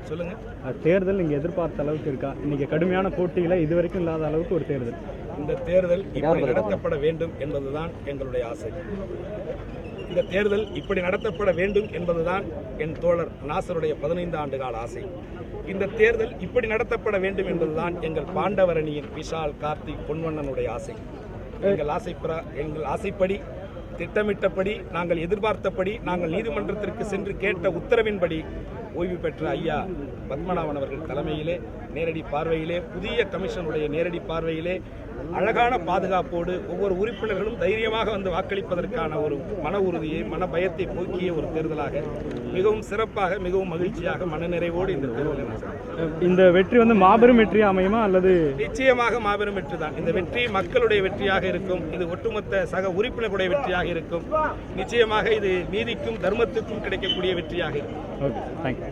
சொல்லுங்க. தேர்தல் நீங்க எதிர்பார்த்த அளவுக்கு இருக்கா? இன்னைக்கு கடுமையான போட்டியில இதுவரைக்கும் இல்லாத அளவுக்கு ஒரு தேர்தல். இந்த தேர்தல் இப்படி நடத்தப்பட வேண்டும் என்பதுதான் எங்களுடைய ஆசை. இந்த தேர்தல் இப்படி நடத்தப்பட வேண்டும் என்பதுதான் என் தோழர் நாசருடைய 15 ஆண்டு கால ஆசை. இந்த தேர்தல் இப்படி நடத்தப்பட வேண்டும் என்பதுதான் எங்கள் பாண்டவரணியின் விஷால், கார்த்திக், பொன்வண்ணனுடைய ஆசை. எங்கள் ஆசைப்படி, திட்டமிட்டபடி, நாங்கள் எதிர்பார்த்தபடி, நாங்கள் நீதிமன்றத்திற்கு சென்று கேட்ட உத்தரவின்படி ஓய்வு பெற்ற ஐயா பத்மநாபன் அவர்கள் தலைமையிலே நேரடி பார்வையிலே, புதிய கமிஷனுடைய நேரடி பார்வையிலே, அழகான பாதுகாப்போடு ஒவ்வொரு உறுப்பினர்களும் தைரியமாக வந்து வாக்களிப்பதற்கான ஒரு மன உறுதியை, மன பயத்தை போக்கிய ஒரு தேர்தலாக மிகவும் சிறப்பாக, மிகவும் மகிழ்ச்சியாக, மனநிறைவோடு இந்த தேர்தலை இந்த வெற்றி மாபெரும் வெற்றியா அமையுமா அல்லது? நிச்சயமாக மாபெரும் வெற்றி தான். இந்த வெற்றி மக்களுடைய வெற்றியாக இருக்கும். இது ஒட்டுமொத்த சக உறுப்பினர்களுடைய வெற்றியாக இருக்கும். நிச்சயமாக இது நீதிக்கும் தர்மத்துக்கும் கிடைக்கக்கூடிய வெற்றியாக இருக்கும். Okay, thank you.